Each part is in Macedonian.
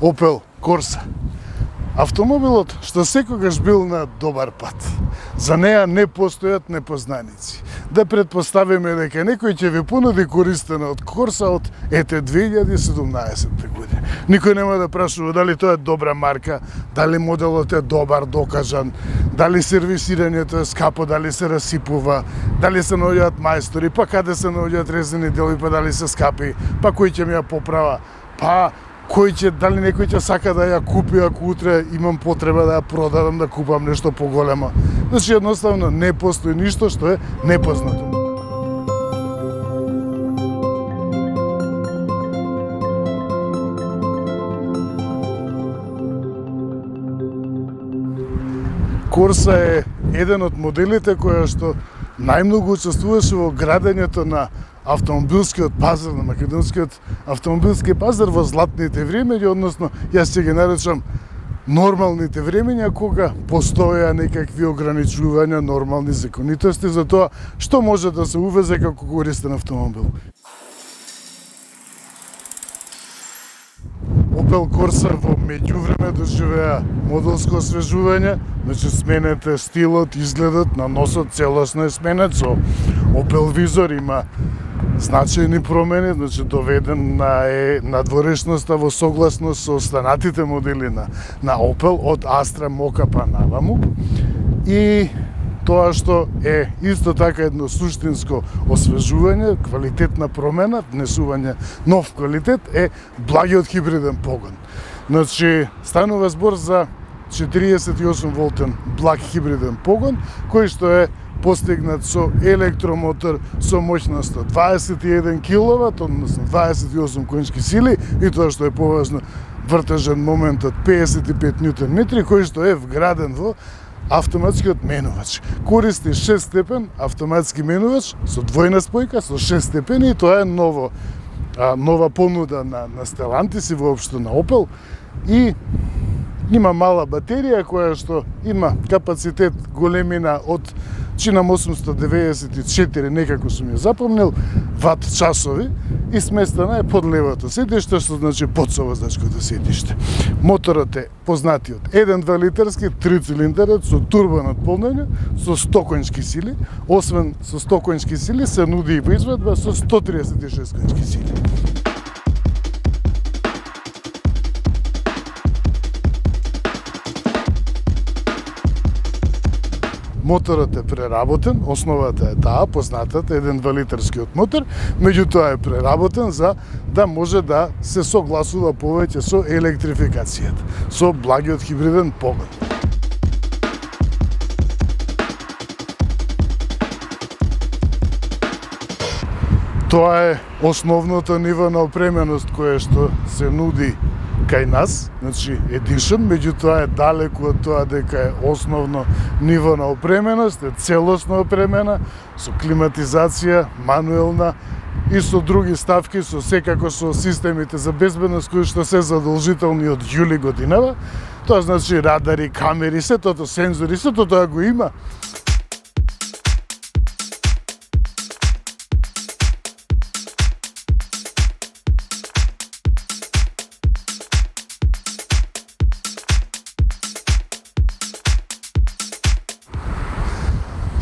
Opel Corsa. Автомобилот што секогаш бил на добар пат. За неа не постојат непознаници. Да предпоставиме дека некој ќе ви понуди користена од Corsa од 2017 година. Никој нема да прашува дали тоа е добра марка, дали моделот е добар, докажан, дали сервисирањето е скапо, дали се расипува, дали се наоѓаат мајстори, па каде се наоѓаат резервни делови, па дали се скапи, па кој ќе ми ја поправа, па дали некој ќе сака да ја купи ако утре имам потреба да ја продадам, да купам нешто поголемо. Значи едноставно не постои ништо што е непознато. Corsa е еден од моделите која што најмногу учествуваше во градењето на автомобилскиот пазар, на македонскиот автомобилски пазар во златните времења, односно јас ќе ги наречам нормалните времења кога постоеа некакви ограничувања, нормални законитости за тоа што може да се увезе како користен автомобил. Opel Corsa во меѓувреме доживеа моделско освежување, значи сменет е стилот, изгледот на носот целосно е сменет, со Opel визор има значајни промени, значи доведен е надворешноста во согласност со останатите модели на Opel од Astra, Mokka па наваму. И тоа што е исто така едно суштинско освежување, квалитетна промена, внесување нов квалитет е благиот хибриден погон. Значи станува збор за 48 волтен благ хибриден погон, кој што е постигнат со електромотор со моќност од 21 киловат, односно 28 конски сили, и тоа што е поважно, вртежен момент од 55 ньютон метри, кој што е вграден во автоматскиот менувач. Користи 6 степен автоматски менувач со двојна спојка, со 6 степени, и тоа е нова понуда на Stellantis и воопшто на Opel. И има мала батерија која што има капацитет големина од чинам 894, некако сум ја запомнил, ват часови, и сместена е под левото седиште, што значи под совозачкото седиште. Моторот е познатиот 1.2 литарски, 3 цилиндарот со турбо надполнење, со 100 конски сили. Освен со 100 конски сили, се нуди и во изведба со 136 конски сили. Моторот е преработен, основата е таа, познатата, 1.2 литарскиот мотор, меѓутоа е преработен за да може да се согласува повеќе со електрификацијата, со благиот хибриден погон. Тоа е основното ниво на опременост кое што се нуди кај нас, значи Edition, меѓутоа е далеку од тоа дека е основно ниво на опременост, е целосно опремена, со климатизација, мануелна и со други ставки, со секако со системите за безбедност кои што се задолжителни од јули годинава. Тоа значи радари, камери, сето сензори, сето тоа го има.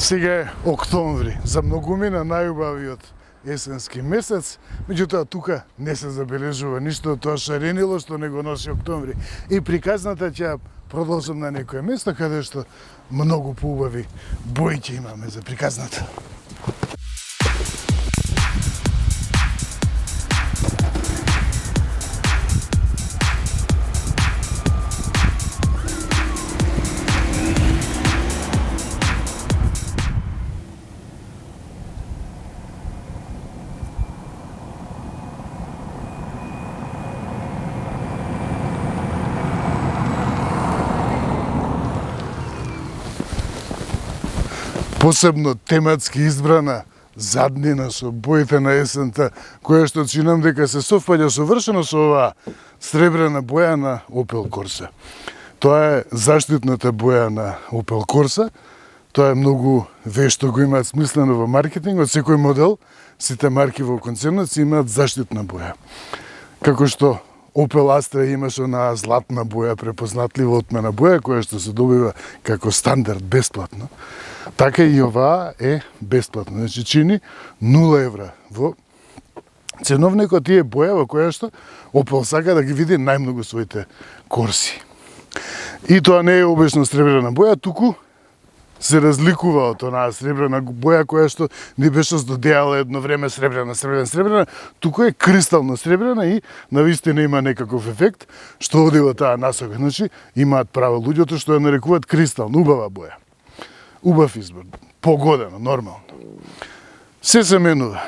Сега е октомври, за многумина најубавиот есенски месец, меѓутоа тука не се забележува ништо од тоа шаренило што не го носи октомври. И приказната ќе продолжам на некое место каде што многу поубави бои ќе имаме за приказната. Посебно тематски избрана заднина со боите на есента, која што чинам дека се совпаѓа совршено со оваа сребрена боја на Opel Corsa. Тоа е заштитната боја на Opel Corsa. Тоа е многу вешто го имаат смислено во маркетингот. Секој модел, сите марки во концернот си имаат заштитна боја. Како што Opel Astra имаше на златна боја, препознатлива отмена боја, која што се добива како стандард бесплатно. Така и оваа е бесплатно. Значи чини 0 евра во ценовникот и е боја во која што Opel сака да ги види најмногу своите корси. И тоа не е обично сребрена боја, туку се разликува од онаа сребрена боја која што ни беше здодеала едно време сребрена, туку е кристално сребрена и навистина има некаков ефект што оди во таа насока. Значи имаат право луѓето што ја нарекуваат кристална, убава боја. Убав избор, погодено, нормално. Се менува.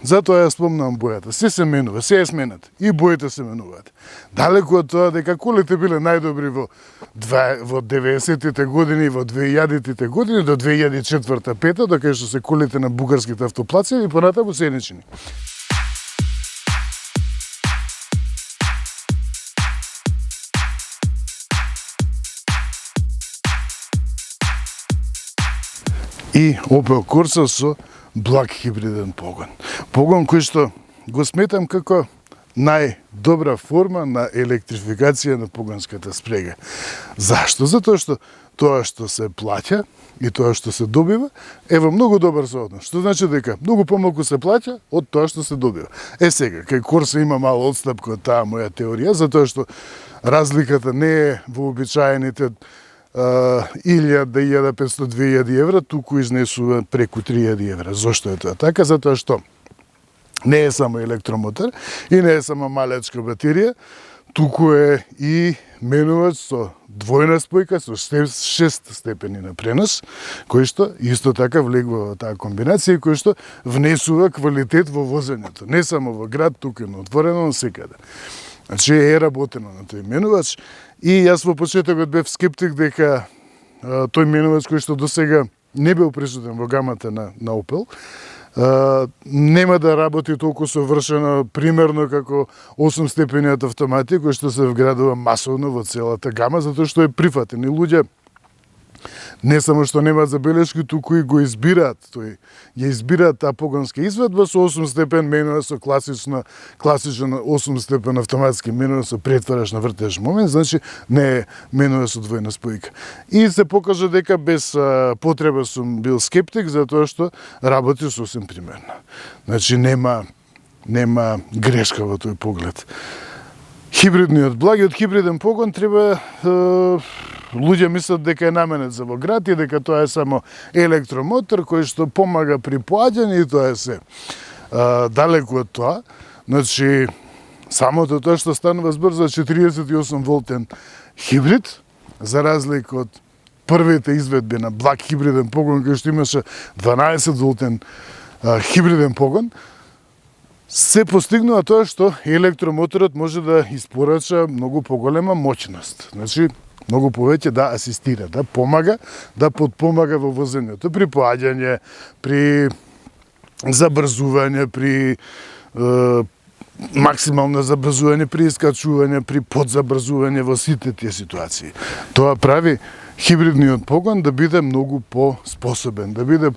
Затоа ја спомнам бојата. Се менува, се е сменат. И боите се менуваат. Далеку од тоа дека колите биле најдобри во 90-тите години, во 2000-тите години, до 2004-2005, докај што се колите на бугарските автоплаци и понатаму се нечини. И Opel Corsa со благ хибриден погон. Погон кој што го сметам како најдобра форма на електрификација на погонската спрега. Зашто? Затоа што тоа што се плаќа и тоа што се добива е во многу добар сооднос. Што значи дека многу помалку се плаќа од тоа што се добива. Сега, кај Corsa има мало отстапка од таа моја теорија, затоа што разликата не е во обичаените 1000, 1500, 2000 евра, туку изнесува преку 3000 евра. Зошто е тоа така? Затоа што не е само електромотор и не е само малечка батерија, туку е и менувач со двојна спојка со 6 степени на пренос, кој што исто така влегува во таа комбинација и кој што внесува квалитет во возењето. Не само во град, туку и на отворено, но секаде. Значи е работено на тој менувач и јас во почетокот бев скептик дека тој менувач кој што досега не бил присутен во гамата на Opel, нема да работи толку совршено, примерно како 8 степениот автомати кој што се вградува масовно во целата гама, затоа што е прифатен и луѓе не само што немаат забелешки, туку и го избираат. Ја избираат таа погонска изведба со 8 степен менува со класичен 8 степен автоматски менува со претвараш на вртеш момент, значи не е менува со двојна спојка. И се покажа дека без потреба сум бил скептик, затоа што работи сосем примерно. Значи нема грешка во тој поглед. Хибридниот благиот хибриден погон треба луѓе мислат дека е наменет за во град и дека тоа е само електромотор кој што помага при поаѓање и тоа е се. Далеку од тоа, значи самото тоа што станува збор за 48 волтен хибрид, за разлика од првите изведби на благ хибриден погон кој што имаше 12 волтен хибриден погон, се постигнува тоа што електромоторот може да испорача многу поголема моќност. Значи, многу повеќе да асистира, да помага, да подпомага во возењето при поаѓање, при забрзување, при максимално забрзување, при искачување, при подзабрзување во сите тие ситуации. Тоа прави хибридниот погон да биде многу по-способен, да биде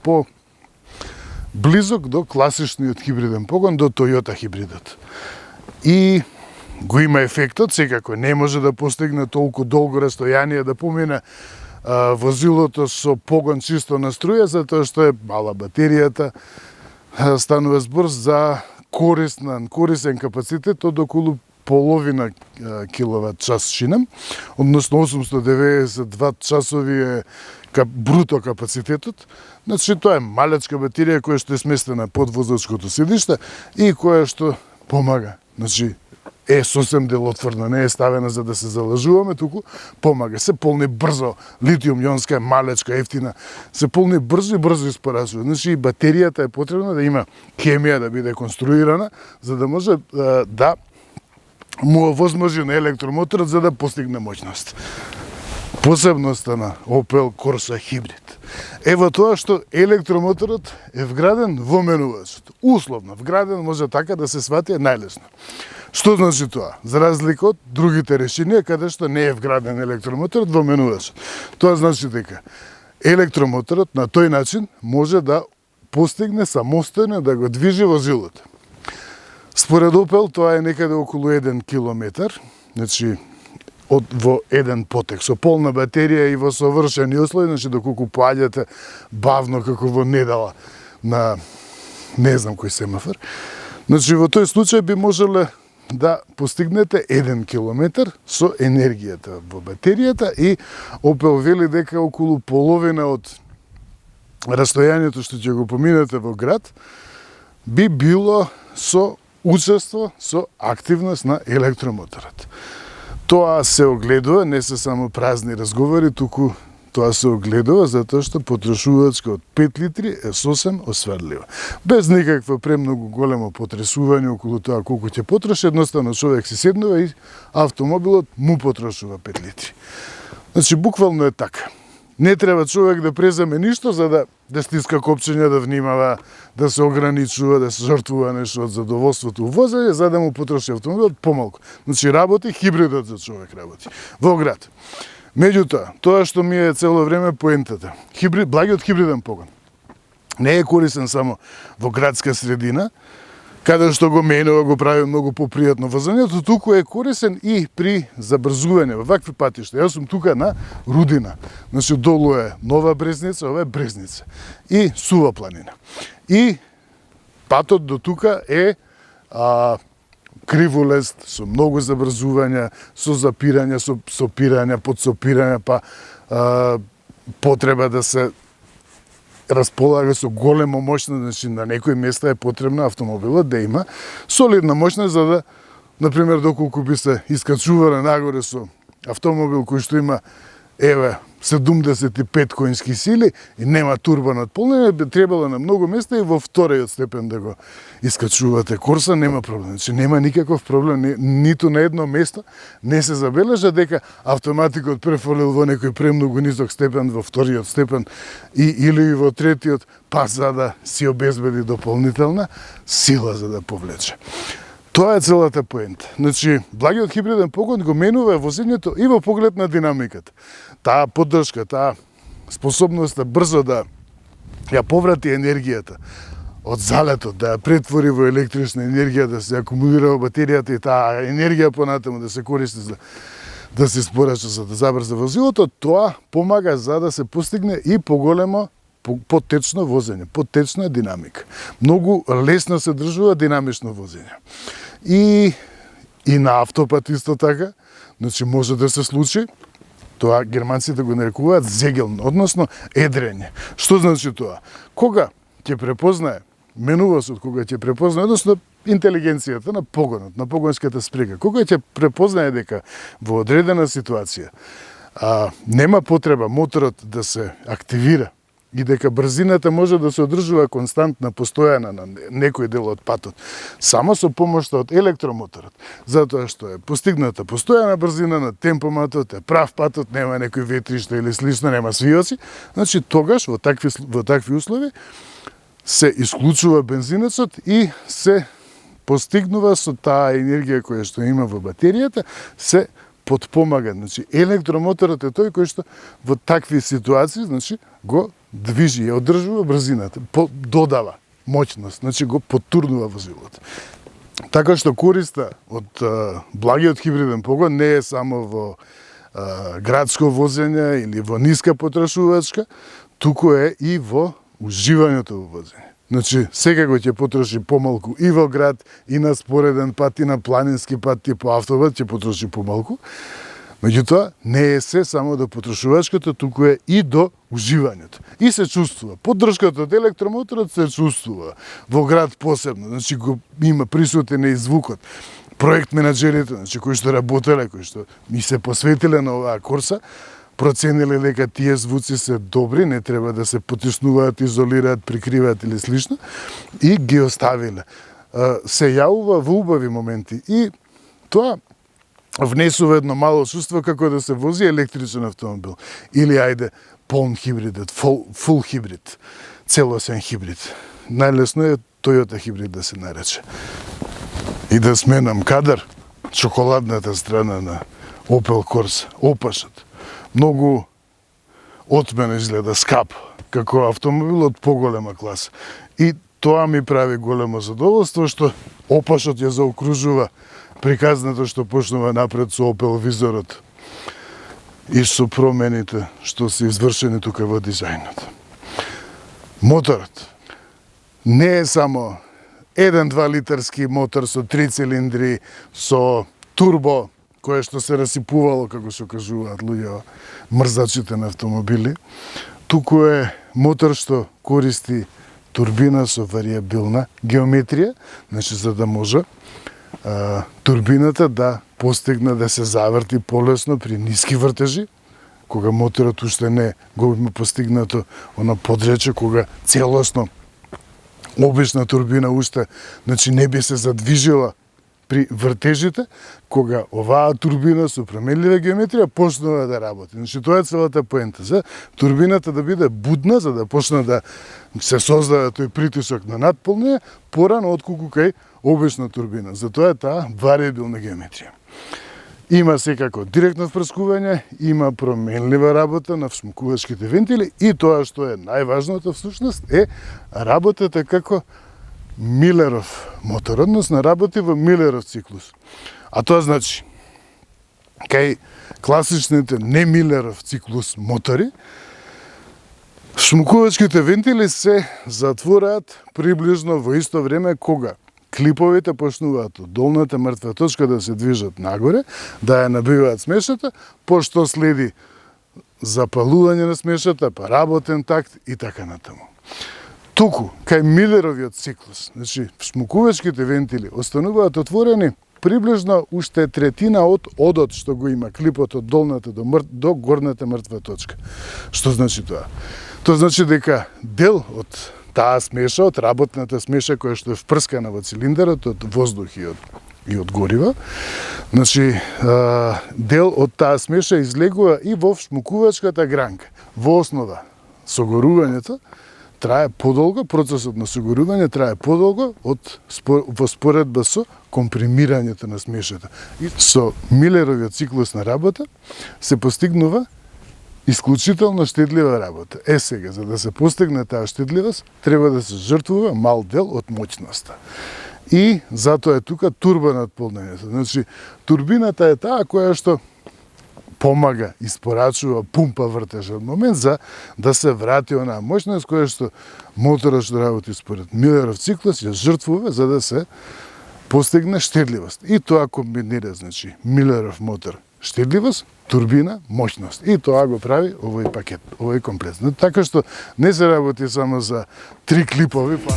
близок до класичниот хибриден погон, до Toyota хибридот. И го има ефектот, секако не може да постигне толку долго растојание да помине возилото со погон чисто на струја, затоа што е мала батеријата, станува збор за корисен капацитет од околу половина киловат час шинам, односно 892 часови е бруто капацитетот. Значи тоа е малечка батерија која што е сместена под возачкото седиште и која што помага. Значи е сосем делотворна, не е ставена за да се залажуваме, туку помага. Се полни брзо, литиум-јонска е малечка, ефтина, се полни брзо и брзо испорачува. Значи и батеријата е потребна да има хемија да биде конструирана, за да може да му овозможи на електромоторот за да постигне моќност. Посебноста на Opel Corsa хибрид е во тоа што електромоторот е вграден во менувачот. Условно вграден, може така да се свати најлесно. Што значи тоа? За разлика од другите решенија каде што не е вграден електромоторот во менувачот. Тоа значи дека електромоторот на тој начин може да постигне самостојно да го движи возилото. Според Opel тоа е некаде околу 1 километар, значи во еден потек, со полна батерија и во совршени услови, значи доколку поаѓате бавно како во недела на не знам кој семафор. Значи во тој случај би можеле да постигнете 1 километар со енергијата во батеријата и Opel вели дека околу половина од растојањето што ќе го поминете во град би било со учество, со активност на електромоторот. Тоа се огледува, не се само празни разговори, туку тоа се огледува затоа што потрошувачка од 5 литри е сосем осварлива. Без никакво премногу големо потресување околу тоа колку ќе потроши, едноставно човек си седнува и автомобилот му потрошува 5 литри. Значи, буквално е така. Не треба човек да преземе ништо за да стиска копчења, да внимава, да се ограничува, да се жртвува нешто од задоволството возење, за да му потроши автомобилот помалку. Значи, работи хибридот за човек работи во град. Меѓутоа, тоа што ми е цело време поентата. Благиот хибриден погон не е корисен само во градска средина, каде што го менува, го прави многу попријатно возењето, туку е корисен и при забрзување во вакви патишта. Јас сум тука на Рудина. Значи, долу е Нова Брезница, ова е Брезница. И Сува планина. И патот до тука е криволест, со многу забрзувања, со запирање, со сопирање, подсопирање, па потреба да се располага со голема моќност, значи на некои места е потребно автомобилот да има солидна моќност за да, например, доколку би се искачувале нагоре со автомобил кој што има 75 конски сили и нема турбо надполнење, би требало на многу места и во вториот степен да го искачувате Корса, нема проблем. Значи нема никаков проблем, ниту на едно место не се забележа дека автоматикот префрлил во некој премногу низок степен во вториот степен или во третиот, па за да си обезбеди дополнителна сила за да повлече. Тоа е целата поента. Значи, благиот хибриден погон го менува возењето и во поглед на динамиката. Таа поддршка, таа способноста брзо да ја поврати енергијата од залетот, да ја претвори во електрична енергија, да се акумулира во батеријата и таа енергија понатаму да се користи за да се спорача за да забрза возилото, тоа помага за да се постигне и поголемо потечно возење, потечна динамика. Многу лесно се држува динамично возење. И на автопат исто така, значи може да се случи, тоа германците го нарекуваат зегелн, односно едрење. Што значи тоа? Кога ќе препознае менувасот, кога ќе препознае, односно интелигенцијата на погонот, на погонската спрега, кога ќе препознае дека во одредена ситуација нема потреба моторот да се активира и дека брзината може да се одржува константна, постојана на некој дел од патот, само со помошта од електромоторот, затоа што е постигната постојана брзина на темпоматот, е прав патот, нема некој ветришта или слично, нема свиоци, значи тогаш во такви услови се исклучува бензинецот и се постигнува со таа енергија која што има во батеријата, се подпомага. Значи, електромоторот е тој кој што во такви ситуации, значи, го движи, ја одржува брзината, додава моќност, значи го потурнува возилото. Така што користа од благиот хибриден погон не е само во градско возење или во ниска потрошувачка, туку е и во уживањето во возење. Значи, секако ќе потроши помалку и во град, и на спореден пат, и на планински пат, и по автопат ќе потроши помалку. Меѓутоа, не е се само до потрошувачката, туку е и до уживањето. И се чувствува. Поддршката од електромоторот се чувствува. Во град посебно. Значи, го има присутен и звукот. Проект менаџерите, значи, кои што работеле, кои што ми се посветиле на оваа Корса, процениле дека тие звуци се добри, не треба да се потиснуваат, изолираат, прикриваат или слично, и ги оставиле. Се јавува во убави моменти. И тоа внесува едно мало чувство како да се вози електричен автомобил. Или, ајде, полн хибридот, фул хибрид, целосен хибрид. Најлесно е Toyota хибрид да се нарече. И да сменам кадар, чоколадната страна на Opel Corsa, опашот. Многу од мене изгледа скап, како автомобил од поголема класа. И Тоа ми прави големо задоволство што опашот ја заокружува приказната што почнува напред со Opel визорот и со промените што се извршени тука во дизајнот. Моторот не е само 1-2 литарски мотор со 3 цилиндри, со турбо, кое што се расипувало, како што кажуваат луѓе, мрзачите на автомобили. Туку е мотор што користи турбина со вариабилна геометрија, значи за да може турбината да постигне да се заврти полесно при ниски вртежи, кога моторот уште не го има постигнато она подрече, кога целосно обична турбина уште, значи не би се задвижила при вртежите, кога оваа турбина со променлива геометрија почнува да работи. Значи тоа е целата поента, за турбината да биде будна, за да почне да се создаде тој притисок на надполнење порано отколку кај обична турбина. Затоа е таа вариабилна геометрија. Има секако директно впрскување, има променлива работа на всмукувачките вентили и тоа што е најважното всушност е работата како Милеров мотор, односно работи во Милеров циклус. А тоа значи, кај класичните не Милеров циклус мотори, шмукувачките вентили се затвораат приближно во исто време кога клиповите почнуваат од долната мртва точка да се движат нагоре, да ја набиваат смешата, пошто следи запалување на смешата, па работен такт и така натаму. Туку, кај Милеровиот циклус, значи, шмукувачките вентили остануваат отворени приближно уште третина од одот што го има клипот од долната до горната мртва точка. Што значи тоа? Тоа значи дека дел од таа смеша, од работната смеша која што е впрскана во цилиндарот од воздух и од горива, значи, дел од таа смеша излегува и во шмукувачката гранка. Во основа, согорувањето трае подолго, процесот на согорување трае подолго во споредба со компримирањето на смешата. И со Милеровиот циклус на работа се постигнува исклучително штедлива работа. Сега, за да се постигне таа штедливост, треба да се жртвува мал дел од моќноста. И затоа е тука турбо надполнењето. Значи, турбината е таа која што помага, испорачува, пумпа вртежен момент за да се врати онаа моќност која што моторот што работи според Милеров циклус ја жртвува за да се постигне штедливост. И тоа комбинира, значи, Милеров мотор штедливост, турбина, моќност. И тоа го прави овој пакет, овој комплет. Така што не се работи само за 3 клипови, па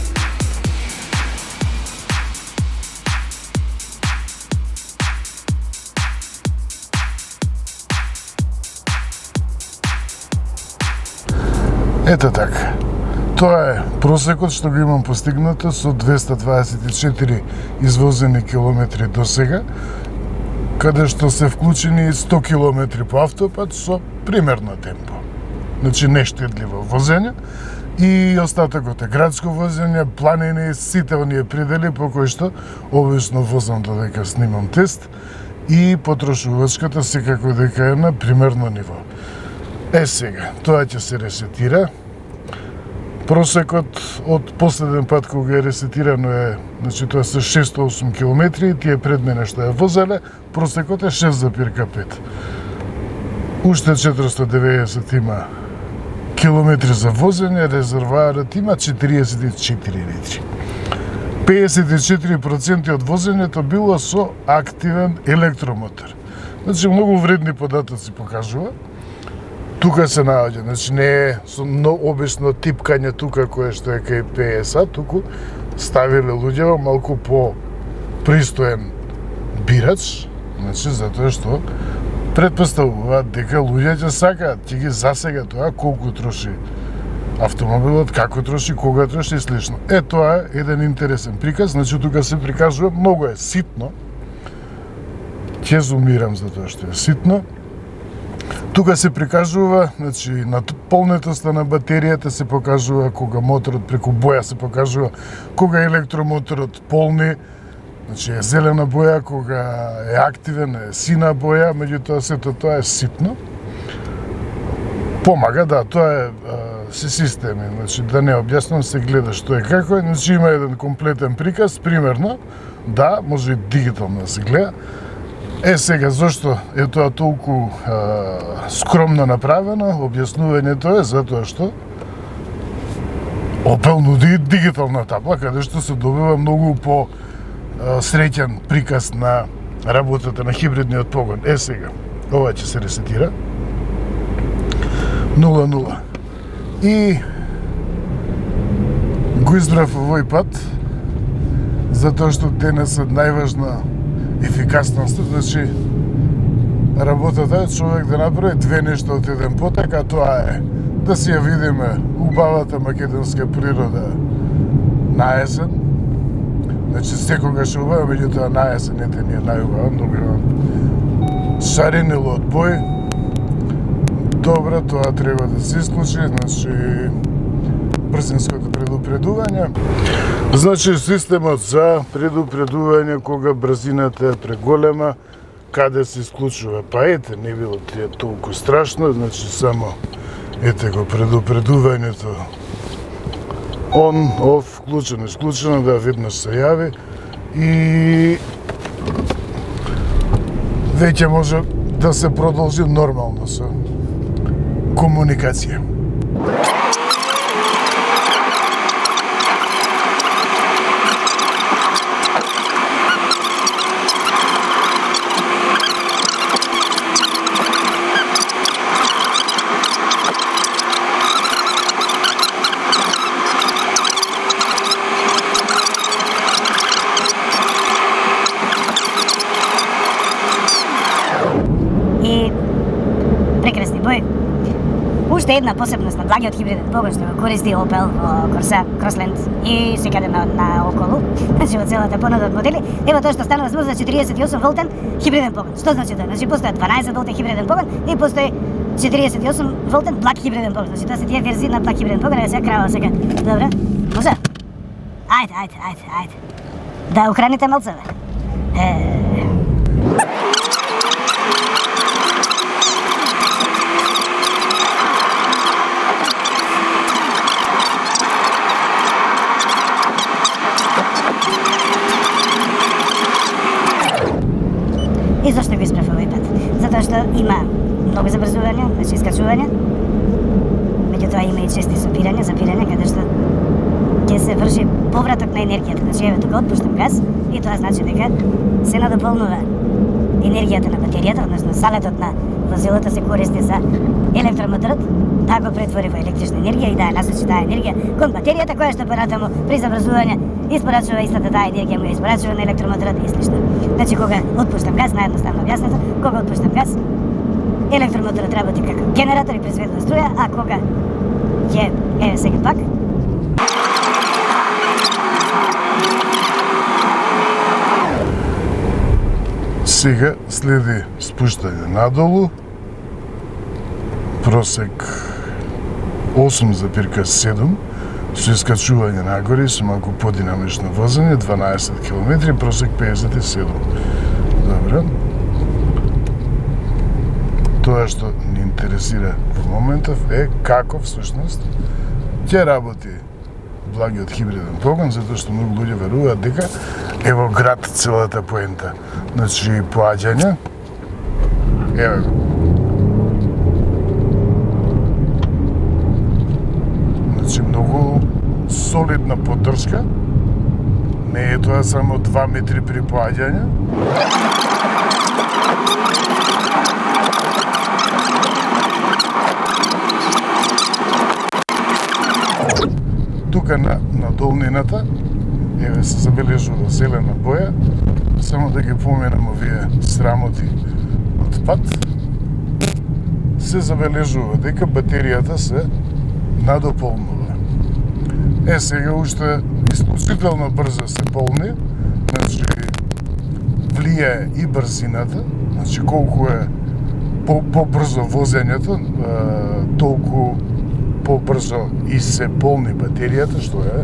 ете така. Тоа е просекот што го имам постигнато со 224 извозени километри до сега, каде што се вклучени 100 километри по автопат со примерно темпо. Значи нештедливо возење и остатокот е градско возење, планини, сите оние предели по кои што обично возам додека снимам тест и потрошувачката секако дека е на примерно ниво. Сега, тоа ќе се ресетира. Просекот од последен пат кога е ресетирано е, значи тоа се 608 км и тие пред мене што ја возеле, просекот е 6,5. Уште 490 има километри за возење, резервоарот има 44 литри. 54% од возењето било со активен електромотор. Значи многу вредни податоци покажува. Тука се наоѓа, значи не е со обично типкање тука кое што е кај PSA, туку ставиле луѓето малку по пристоен бирач, значи затоа што предпоставуваат дека луѓето сакаат, ќе ги засега тоа колку троши автомобилот, како троши, кога троши и слично. Тоа е еден интересен приказ, значи тука се прикажува, многу е ситно. Ќе зумирам за тоа што е ситно. Тука се прикажува, значи, на полнетоста на батеријата се покажува кога моторот преку боја се покажува кога електромоторот полни, значи е зелена боја, кога е активен е сина боја, меѓутоа сето тоа е ситно. Помага, да, тоа е се системи, значи да не објаснам, се гледа што е како е, значи има еден комплетен приказ, примерно, да, може и дигитално да се гледа. Сега, зашто е тоа толку скромно направено, објаснувањето е затоа што Opel нуди дигитална табла, каде што се добива многу по среќен приказ на работата на хибридниот погон. Сега, ова ќе се ресетира. 0-0. И го избрав овој пат, затоа што денесот најважна ефикасност, значи работата е човек да направи две нешта од еден потек, а тоа е да си ја видиме убавата македонска природа на есен. Значи секогаш е убава, меѓутоа на есенете ни е најубава, добивам шаренило од бој. Добро, тоа треба да се исклучи, значи брзинското предупредување. Значи системот за предупредување кога брзината е преголема, каде се исклучува. Па ете, не било тие толку страшно, значи само ете го предупредувањето on, off, вклучено, исклучено, да веднаш се јави и веќе може да се продолжи нормално со комуникација. Прекрасни бои. Уште една посебност на благиот хибриден погон што го користи Opel во Corsa, Crossland и секаде на околу, значи во целата понуда од модели, ево тоа што станува збор за 48 волтен хибриден погон. Што значи тоа? Значи постои 12 волтен хибриден погон и постои 48 волтен благ хибриден погон. Значи тоа се тие верзии на благ хибриден погон, сега крава сега. Добре? Може? Ајде. Да украните малце, бе. И зашто го исправ овој пат? Затоа што има многу забрзување, значи искачување, меѓутоа има и чести запирање, каде што ќе се врши повраток на енергијата. Значи, еве тука отпуштам газ и тоа значи дека се надополнува енергијата на батеријата, односно салетот на возилото се користи за електромоторот да го претвори во електрична енергија и да ја насочи таа енергија кон батеријата, која што понатаму при забрзување испорачува истата таа енергија, му ја испорачува на електромоторот и слично. Значи, кога отпуштам газ, наједноставно објаснето, кога отпуштам газ, електромоторот работи како генератор и произведува струја, а кога ќе, еве сега пак, сега следи спуштање надолу, просек 8,7, со искачување нагоре и со малку подинамично возење, 12 км, просек 57. Добро. Тоа што ни интересира во моментов е како всушност ќе работи благиот хибриден погон, затоа што многу луѓе веруваат дека е во град целата поента. Значи, поаѓање, еве го. Значи, многу солидна поддршка. Не е тоа само 2 метри при поаѓање. Тука на долнината, еве се забележува зелена боја, само да ги поменам овие срамоти од пат, се забележува дека батеријата се надополнува. Сега уште исклучително брзо се полни, значи влијае и брзината, значи колку е по-брзо возењето, толку по-брзо и се полни батеријата, што е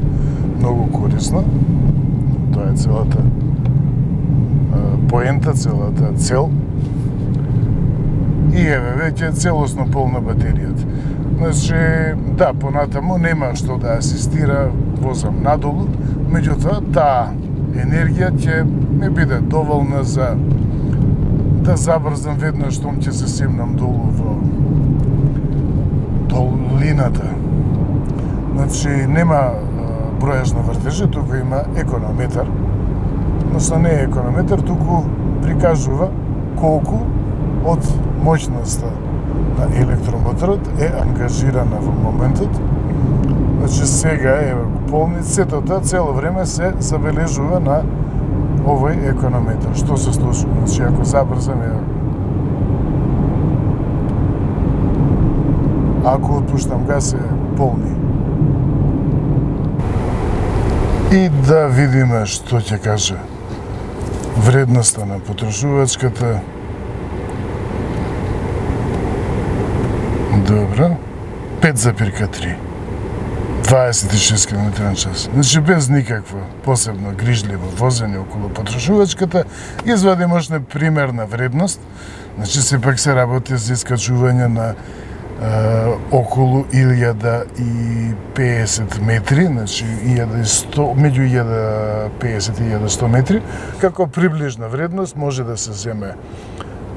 многу корисно. Тоа е целата поента, целата цел. И еве, веќе е целосно полна батеријата. Значи, да, понатаму нема што да асистира возам надолу, меѓутоа таа енергија ќе не биде доволна за да забрзам веднаш штом ќе се семнам долу во долината. Значи, нема бројач на вртежи, туку има економетар, односно не е економетар, туку прикажува колку од моќноста на електромоторот е ангажирана во моментот. Значи сега е полни сетото, цело време се забележува на овој економетар. Што се случува? Значи ако забрзам ако отпуштам газ е полни. И да видиме што ќе каже вредноста на потрошувачката. Добро. 5,3. 26 км на час. Значи без никакво посебно грижливо возење околу потрошувачката, извади можна примерна вредност. Значи сепак се работи за искачување на околу 1050 метри, значи 1100, меѓу 1050 и 1100 метри. Како приближна вредност може да се земе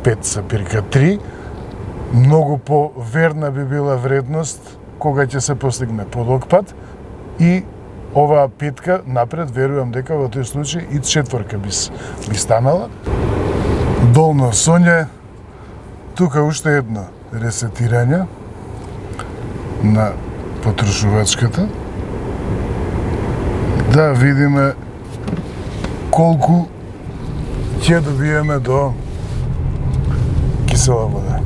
5,3. Многу поверна би била вредност кога ќе се постигне подолг пат и оваа петка напред верувам дека во тој случај и четворка би станала. Долно Сонје, тука уште едно ресетирање на потрошувачката. Да видиме колку ќе добиеме до кисела вода.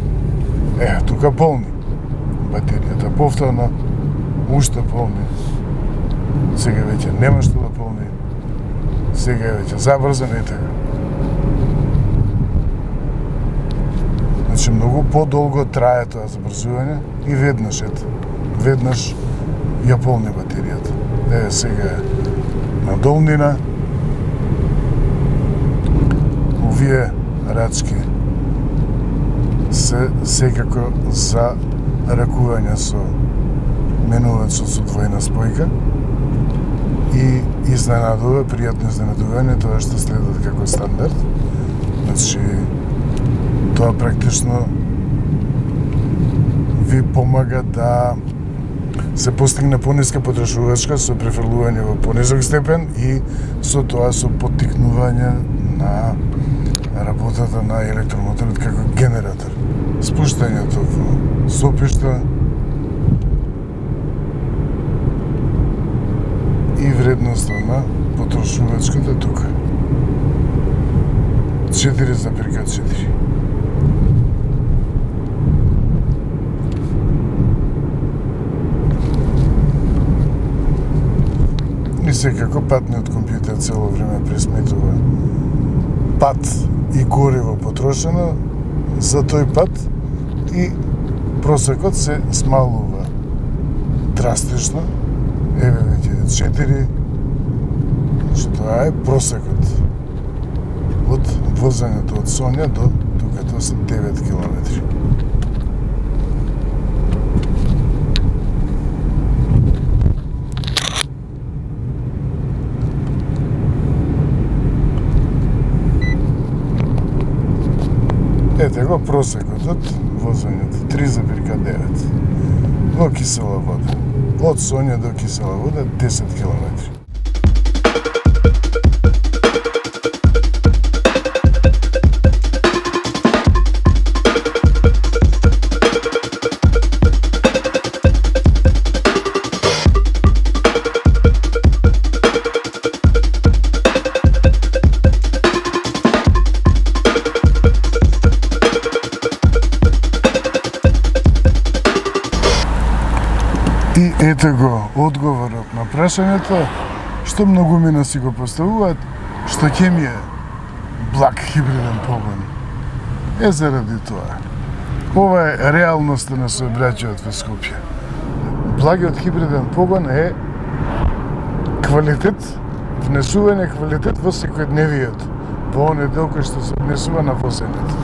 Тука полни батеријата, повторно уште полни. Сега веќе нема што да полни. Сега веќе забрзан и така. Значи многу подолго трае тоа забрзување и веднаш ја полни батеријата. Сега на долнина овие рачки се секако за ракување со менувачот со двојна спојка и изненадува, пријатно изненадување тоа што следат како стандард. Значи, тоа практично ви помага да се постигне пониска потрошувачка со префрлување во понизок степен и со тоа со поттикнување на работата на електромоторот како генератор. Спуштањето во сопишта и вредноста на потрошувачката тука. 4,4. И секако патниот компјутер цело време пресметува пат и гориво потрошено за тој пат и просекот се смалува драстично. Еве веќе 4, значи тоа е просекот од возењето од Сонја до тука, тоа се 9 километри. Ете го просекот од возењето 3,9 во кисела вода. Од Сонја до кисела вода 10 километри. И ете го одговорот на прашањето, што многумина си го поставуваат, што ќе ми е благ хибриден погон. Заради тоа. Ова е реалноста на сообраќајот во Скопје. Благиот хибриден погон е квалитет, внесување квалитет во секојдневието, во оној дел кој што се однесува на возењето.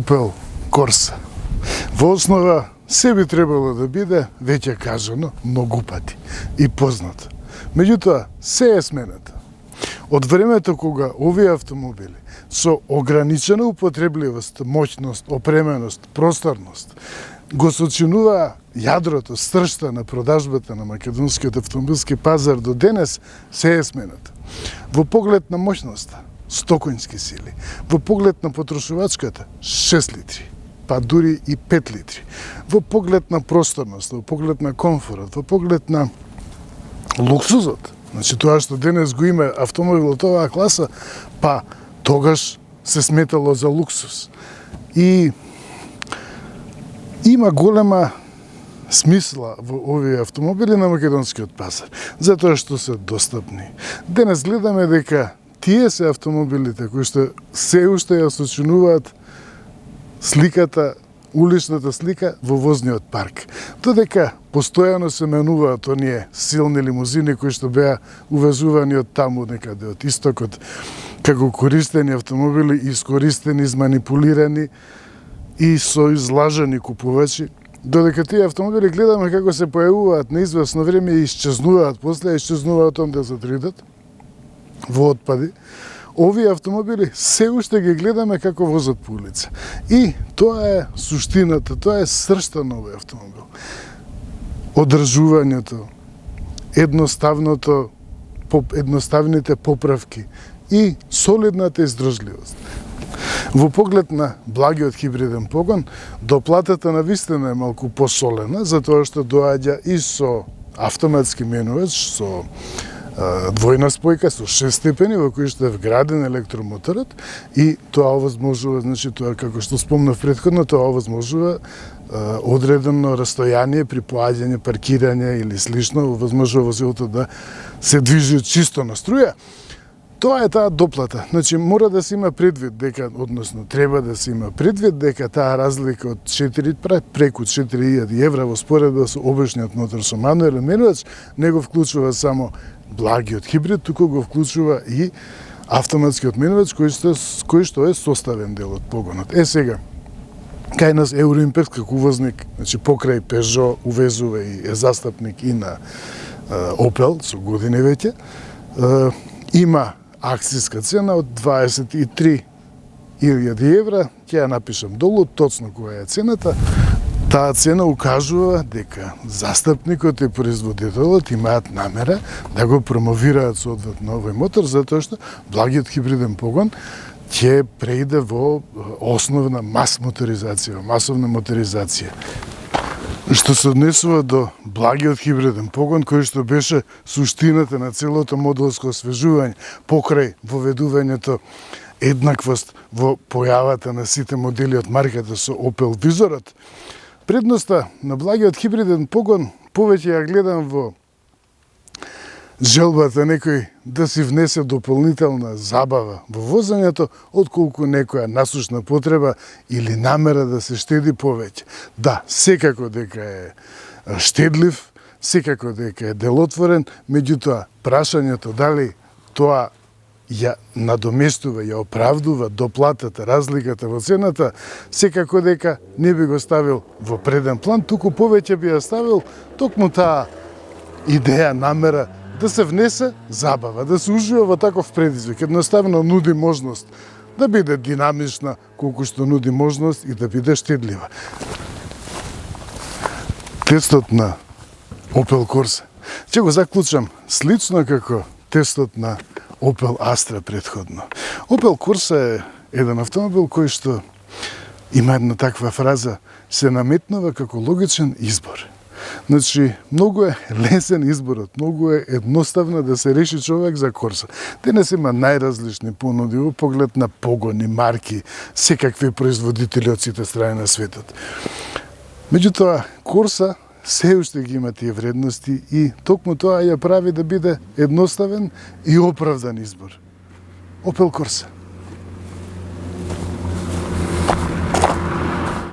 Opel Corsa. Во основа се би требало да биде веќе кажано многу пати и познато. Меѓутоа, се е смената. Од времето кога овие автомобили со ограничена употребливост, моќност, опременост, просторност го сочинуваа јадрото, сршта на продажбата на македонскиот автомобилски пазар до денес, се е смената. Во поглед на моќноста, 100 конски сили. Во поглед на потрошувачката, 6 литри, па дури и 5 литри. Во поглед на просторност, во поглед на комфорот, во поглед на луксузот, значи тоа што денес го има автомобил од оваа класа, па тогаш се сметало за луксус. И има голема смисла во овие автомобили на македонскиот пазар, затоа што се достапни. Денес гледаме дека тие се автомобилите кои што се уште ја сочинуваат сликата, уличната слика во возниот парк. Додека постојано се менуваат оние силни лимузини кои што беа увезувани од таму некаде од истокот, како користени автомобили, искористени, изманипулирани и со излажани купувачи, додека тие автомобили гледаме како се појавуваат на известно време и исчезнуваат, после исчезнуваат онде за тридат во отпади, овие автомобили се уште ги гледаме како возат по улица. И тоа е суштината, тоа е сршта на овој автомобил. Одржувањето, едноставните поправки и солидната издржливост. Во поглед на благиот хибриден погон, доплатата на вистина е малку посолена, затоа што доаѓа и со автоматски менувач, со двојна спојка со 6 степени во кои што е вграден електромоторот и тоа овозможува, значи тоа како што спомнав претходно, тоа овозможува одредено растојание при поаѓање, паркирање или слично, овозможува возилото да се движи чисто на струја. Тоа е таа доплата. Значи мора да се има предвид дека, односно треба да се има предвид дека таа разлика од 4 преку 4000 евра во споредба со обичниот мотор со мануелен менувач не го вклучува само благиот хибрид, туку го вклучува и автоматскиот менувач кој што е составен дел од погонот. Сега, кај нас Евроимпекс како увозник, значи покрај Peugeot увезува и е застапник и на Opel со години веќе, има акцијска цена од 23.000 евра, ќе ја напишам долу, точно која е цената. Таа цена укажува дека застапникот и производителот имаат намера да го промовираат соодветно овој мотор, затоа што благиот хибриден погон ќе преиде во основна мас моторизација, масовна моторизација. Што се однесува до благиот хибриден погон, кој што беше суштината на целото модулско освежување покрај воведувањето еднаквост во појавата на сите модели од марката со Opel Vizorот, предноста на благиот хибриден погон повеќе ја гледам во желбата некој да си внесе дополнителна забава во возењето, отколку некоја насушна потреба или намера да се штеди повеќе. Да, секако дека е штедлив, секако дека е делотворен, меѓутоа прашањето дали тоа ја надоместува, ја оправдува доплатата, разликата во цената, секако дека не би го ставил во преден план, туку повеќе би ја ставил токму таа идеја, намера да се внесе забава, да се ужива во таков предизвик. Едноставно нуди можност да биде динамична, колку што нуди можност и да биде штедлива. Тестот на Opel Corsa ќе го заклучам слично како тестот на Opel Astra предходно. Opel Corsa е еден автомобил кој што има една таква фраза, се наметнува како логичен избор. Значи, многу е лесен изборот, многу е едноставно да се реши човек за Corsa. Денес има најразлични понуди во поглед на погони, марки, секакви производители од сите страни на светот. Меѓутоа, Corsa се уште ги има тие вредности и токму тоа ја прави да биде едноставен и оправдан избор. Opel Corsa.